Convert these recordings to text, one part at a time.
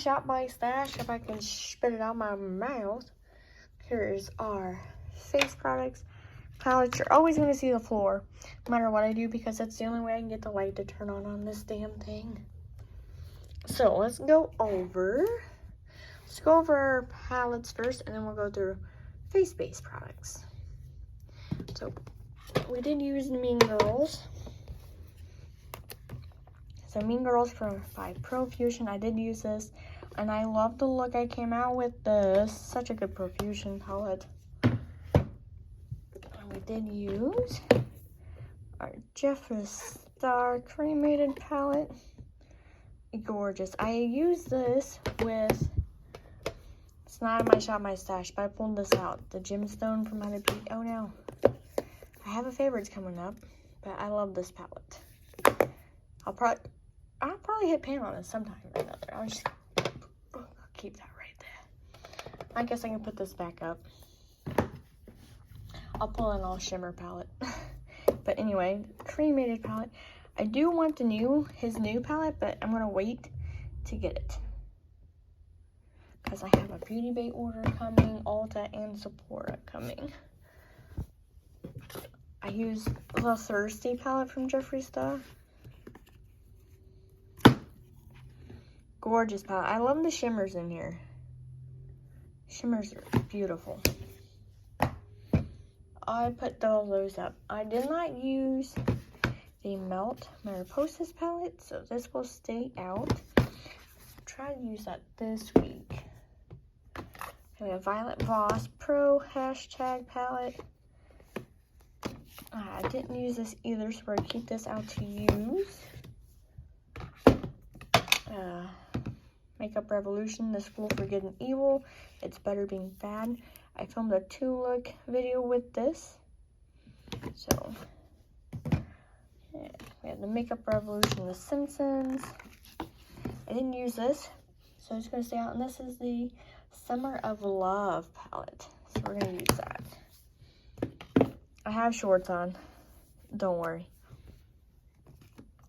shop my stash if I can spit it out my mouth. Here's our face products. Palettes, you're always going to see the floor, no matter what I do, because that's the only way I can get the light to turn on this damn thing. So let's go over our palettes first, and then we'll go through face-based products. So we did use Mean Girls. So Mean Girls by Profusion. I did use this, and I love the look I came out with this. Such a good Profusion palette. We did use our Jeffree Star Cremated palette. Gorgeous. I used this with, it's not in my shop, my stash, but I pulled this out. The Gemstone from How to Beat. Oh no. I have a favorites coming up, but I love this palette. I'll probably hit pan on this sometime or another. I'll just keep that right there. I guess I can put this back up. I'll pull an all shimmer palette. But anyway, cremated palette. I do want his new palette, but I'm gonna wait to get it. Because I have a Beauty Bay order coming, Ulta and Sephora coming. I use the Thirsty palette from Jeffree Star. Gorgeous palette. I love the shimmers in here. Shimmers are beautiful. I put all those up. I did not use the Melt Mariposas palette, so this will stay out. Try to use that this week. We have Violet Voss Pro hashtag palette. I didn't use this either, so we're gonna keep this out to use. Makeup Revolution, The School for Good and Evil. It's Better Being Bad. I filmed a 2-look video with this. So, yeah, we have the Makeup Revolution, The Simpsons. I didn't use this, so it's going to stay out. And this is the Summer of Love palette. So we're going to use that. I have shorts on. Don't worry.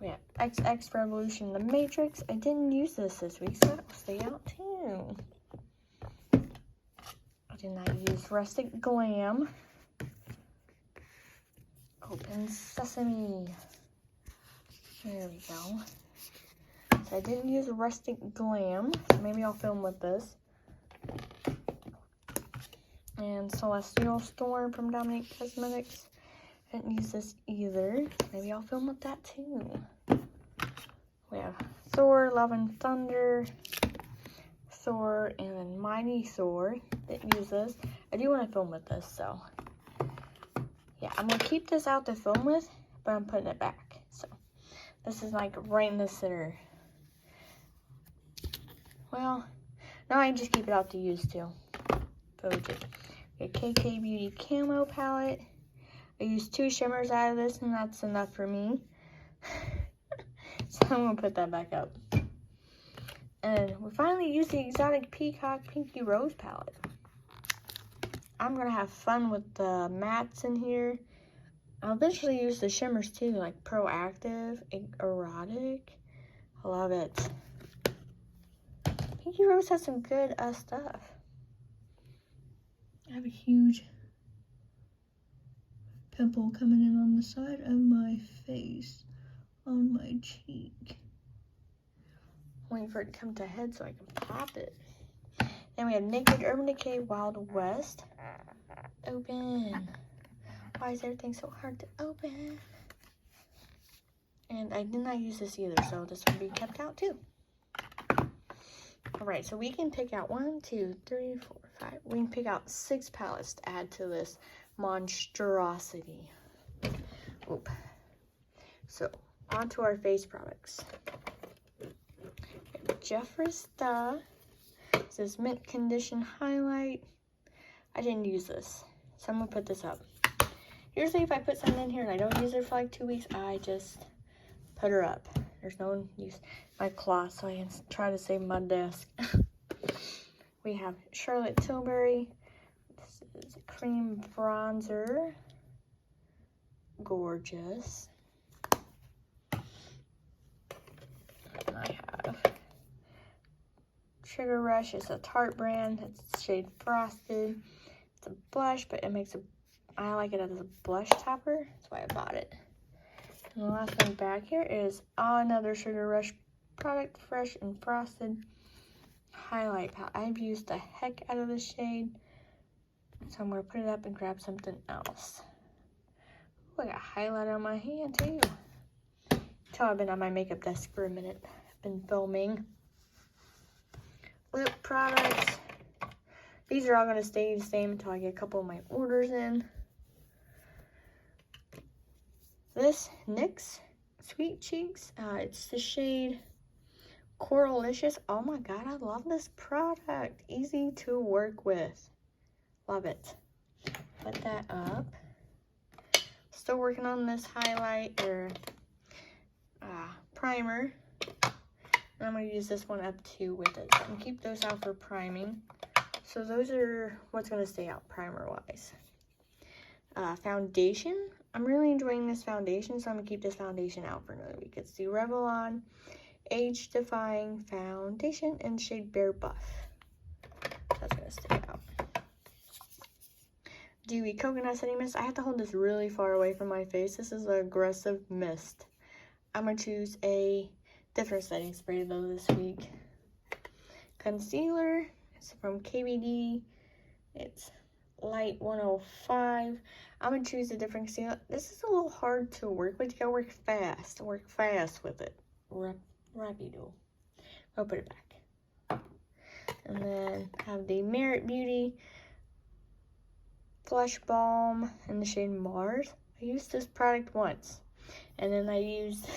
We have XX Revolution, The Matrix. I didn't use this week, so that will stay out too. I did not use Rustic Glam. Open Sesame. There we go. So I didn't use Rustic Glam, so maybe I'll film with this. And Celestial Storm from Dominique Cosmetics. I didn't use this either. Maybe I'll film with that too. We have Thor, Love and Thunder, Thor, and then Mighty Thor. Didn't use this. I do want to film with this, so yeah, I'm gonna keep this out to film with, but I'm putting it back. So this is like right in the center. Well, no, I can just keep it out to use too. Okay, KK Beauty Camo palette. I used 2 shimmers out of this, and that's enough for me. So I'm gonna put that back up. And we finally used the Exotic Peacock Pinky Rose palette. I'm gonna have fun with the mattes in here. I'll eventually use the shimmers too, like Proactive, Erotic. I love it. Pinky Rose has some good stuff. I have a huge pimple coming in on the side of my face, on my cheek. Waiting for it to come to head so I can pop it. Then we have Naked Urban Decay Wild West. Open. Why is everything so hard to open? And I did not use this either, so this will be kept out too. Alright, so we can pick out 1, 2, 3, 4, 5. We can pick out 6 palettes to add to this monstrosity. Oop. So, on to our face products. Jeffree Star. This is Mint Condition Highlight. I didn't use this, so I'm gonna put this up. Usually if I put something in here and I don't use it for like 2 weeks, I just put her up. There's no use my cloth, so I can try to save my desk. We have Charlotte Tilbury. This is a cream bronzer. Gorgeous. I have Sugar Rush is a Tarte brand. It's shade Frosted. It's a blush, but it makes I like it as a blush topper. That's why I bought it. And the last thing back here is another Sugar Rush product, Fresh and Frosted highlight palette. I've used the heck out of this shade, so I'm going to put it up and grab something else. Ooh, I got highlight on my hand too. Until I've been on my makeup desk for a minute. I've been filming. Lip products. These are all going to stay the same until I get a couple of my orders in. This NYX Sweet Cheeks. It's the shade Coralicious. Oh my god, I love this product. Easy to work with. Love it. Put that up. Still working on this highlight or primer. And I'm going to use this one up too with it. So I'm going to keep those out for priming. So those are what's going to stay out primer wise. Foundation. I'm really enjoying this foundation, so I'm going to keep this foundation out for another week. It's the Revlon Age Defying Foundation in shade Bare Buff. That's going to stay out. Dewy Coconut Setting Mist. I have to hold this really far away from my face. This is an aggressive mist. I'm going to choose a different setting spray though this week. Concealer. It's from KVD. It's Light 105. I'm going to choose a different concealer. This is a little hard to work with. You got to work fast. Work fast with it. Rapido. I'll put it back. And then have the Merit Beauty Flush Balm in the shade Mars. I used this product once. And then I used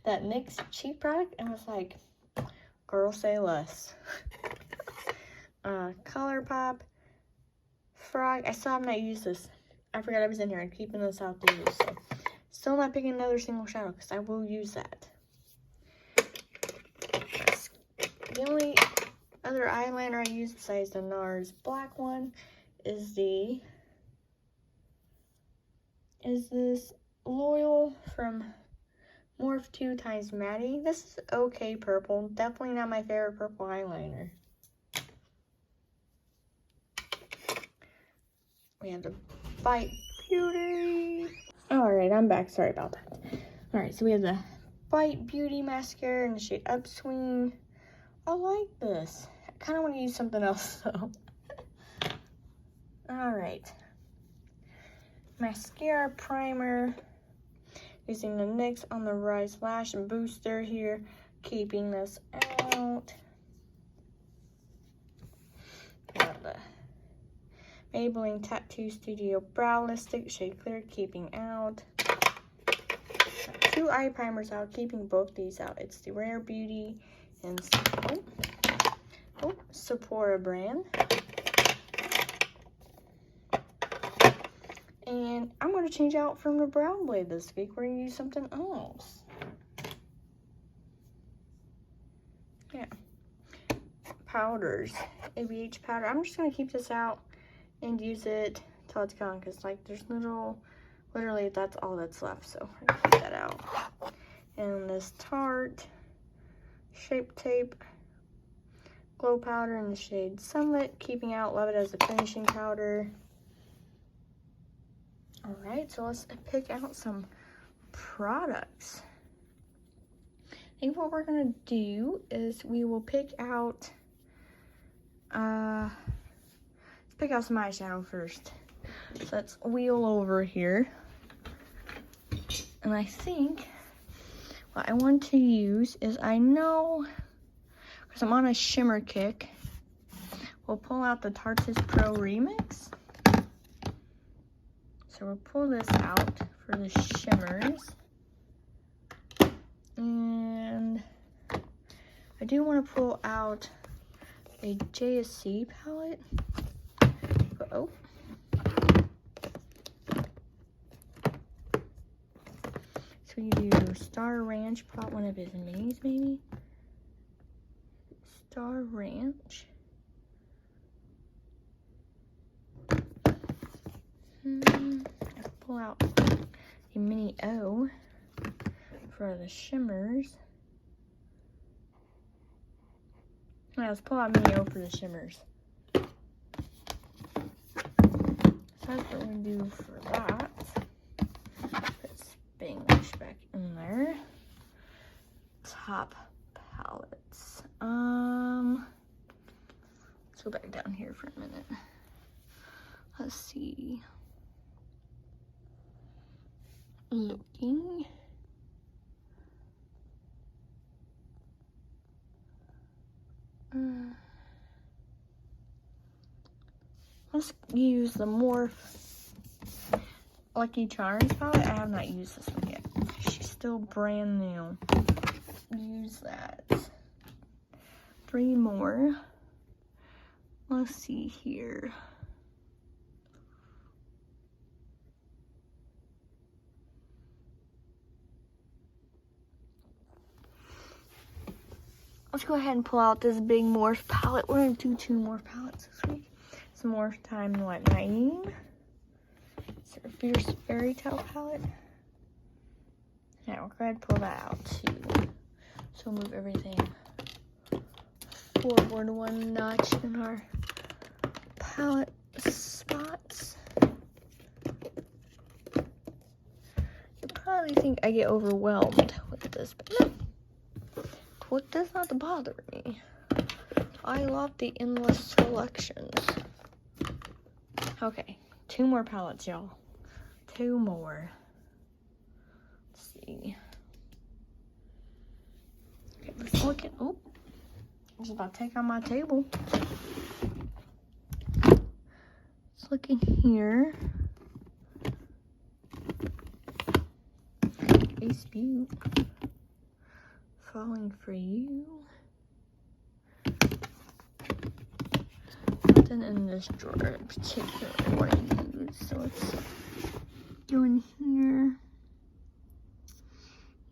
that NYX cheap product and was like, girl, say less. ColourPop Frog. I still have not used this. I forgot I was in here. I'm keeping this out to use. So still not picking another single shadow because I will use that. The only other eyeliner I use besides the NARS black one is this Loyal from Morphe 2 times Maddie. This is okay purple. Definitely not my favorite purple eyeliner. We have the Bite Beauty. Alright, I'm back. Sorry about that. Alright, so we have the Bite Beauty mascara in the shade Upswing. I like this. I kind of want to use something else though. Alright. Mascara primer. Using the NYX on the Rise Lash Booster here. Keeping this out. Got the Maybelline Tattoo Studio Brow Lipstick, shade Clear, keeping out. Two eye primers out, keeping both these out. It's the Rare Beauty and Sephora brand. And I'm going to change out from the brown blade this week. We're going to use something else. Yeah. Powders. ABH powder. I'm just going to keep this out and use it till it's gone, because like there's literally that's all that's left, so I'm gonna keep that out. And this Tarte Shape Tape Glow Powder in the shade Sunlit, keeping out. Love it as a finishing powder. Alright, so let's pick out some products. I think what we're gonna do is we will pick out pick out some eyeshadow first. So let's wheel over here. And I think what I want to use is, I know, because I'm on a shimmer kick, we'll pull out the Tarte's Pro Remix. So we'll pull this out for the shimmers. And I do want to pull out a JSC palette. Oh. So we do Star Ranch, pull out one of his minis maybe. Star Ranch. I'll pull out a mini O for the shimmers. Now let's pull out Mio for the shimmers. So that's what we're going to do for that. Put Spanglish back in there. Top palettes. Let's go back down here for a minute. Let's see. Looking. Let's use the Morph Lucky Charms palette. I have not used this one yet. She's still brand new. Use that. 3 more. Let's see here. Let's go ahead and pull out this big Morph palette. We're going to do 2 Morph palettes this week. It's Morph Time What Name. It's our Fierce Fairy Tale palette. Now we'll go ahead and pull that out too. So move everything forward 1 notch in our palette spots. You probably think I get overwhelmed with this, but no. What does not bother me. I love the endless selections. Okay, 2 more palettes, y'all. 2 more. Let's see. Okay, let's look at. Oh, I was about to take on my table. Let's look in here. Ace Butte. Falling for You. Nothing in this drawer in particular I want to use, so let's go in here.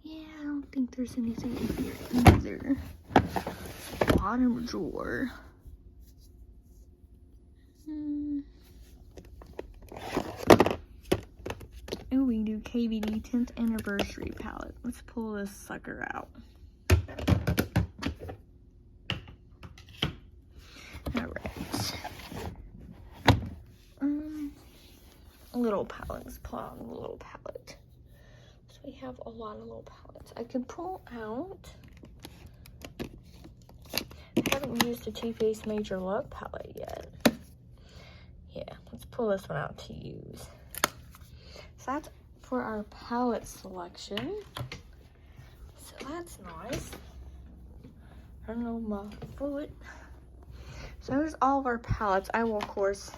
Yeah, I don't think there's anything in here either. Bottom drawer. Oh, we do KVD 10th Anniversary palette. Let's pull this sucker out. Alright. Little palette. Let's pull out a little palette. So we have a lot of little palettes. I could pull out. I haven't used the Too Faced Major Love palette yet. Yeah, let's pull this one out to use. So that's for our palette selection. So that's nice. I don't know my foot. So there's all of our palettes. I will, of course,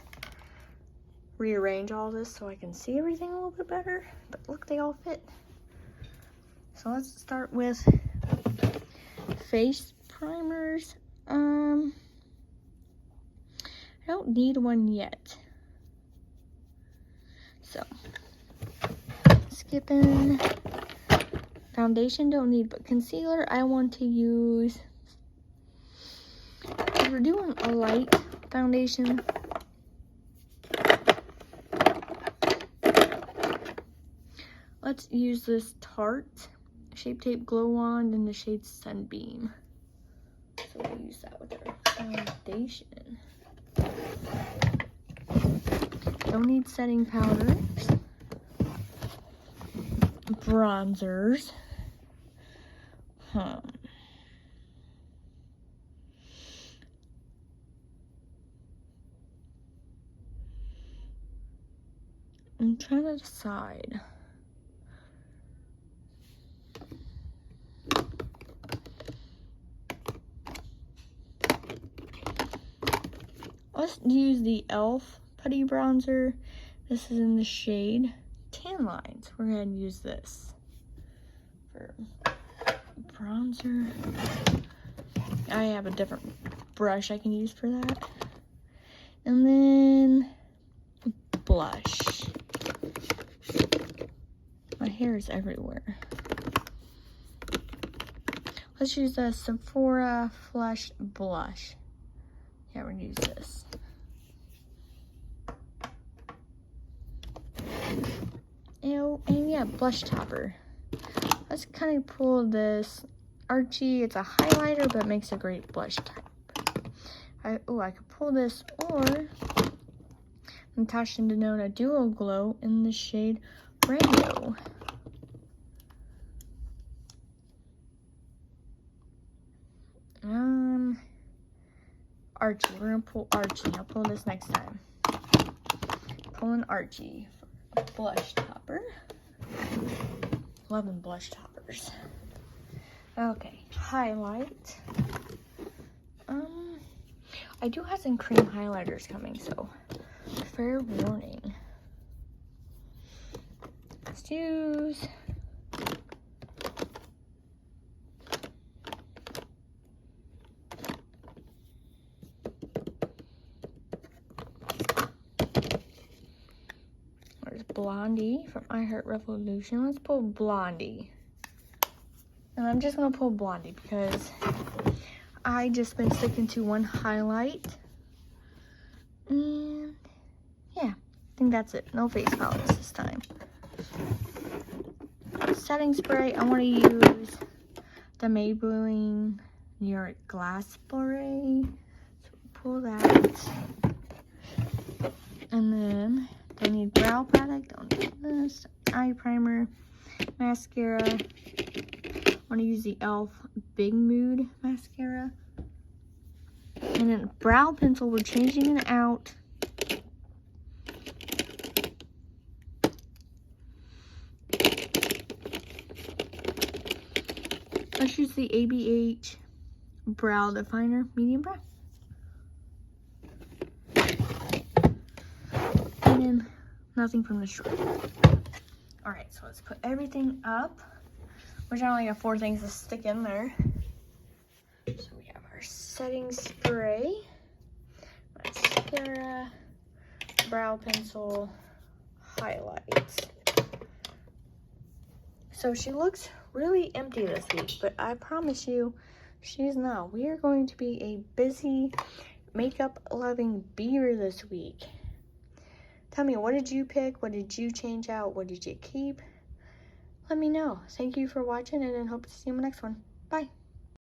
rearrange all this so I can see everything a little bit better. But look, they all fit. So let's start with face primers. I don't need one yet. So, skipping. Foundation, don't need, but concealer, I want to use. If we're doing a light foundation, let's use this Tarte Shape Tape Glow Wand in the shade Sunbeam. So we'll use that with our foundation. Don't need setting powders. Bronzers. I'm trying to decide. Let's use the e.l.f. Putty Bronzer. This is in the shade Tan Lines. We're going to use this for bronzer. I have a different brush I can use for that. And then blush. My hair is everywhere. Let's use the Sephora Flush Blush. Yeah, we're gonna use this. And yeah, blush topper. Let's kind of pull this Archie. It's a highlighter, but makes a great blush type. I could pull this, or Natasha Denona Duo Glow in the shade Rainbow. Archie. We're gonna pull Archie. I'll pull this next time. Pulling Archie for a blush topper. Loving blush toppers. Okay, highlight. I do have some cream highlighters coming, so fair warning. Let's use Blondie from I Heart Revolution. Let's pull Blondie. And I'm just going to pull Blondie because I just been sticking to one highlight. And yeah, I think that's it. No face palettes this time. Setting spray, I want to use the Maybelline New York Glass Spray. So pull that. And then I need brow product. I'll need this. Eye primer, mascara. I want to use the e.l.f. Big Mood mascara. And then brow pencil, we're changing it out. Let's use the ABH Brow Definer Medium Brow. And then nothing from the store. Alright, so let's put everything up. Which I only got 4 things to stick in there. So we have our setting spray, mascara, brow pencil, highlights. So she looks really empty this week, but I promise you, she's not. We are going to be a busy, makeup-loving beaver this week. Tell me, what did you pick? What did you change out? What did you keep? Let me know. Thank you for watching, and I hope to see you in the next one. Bye.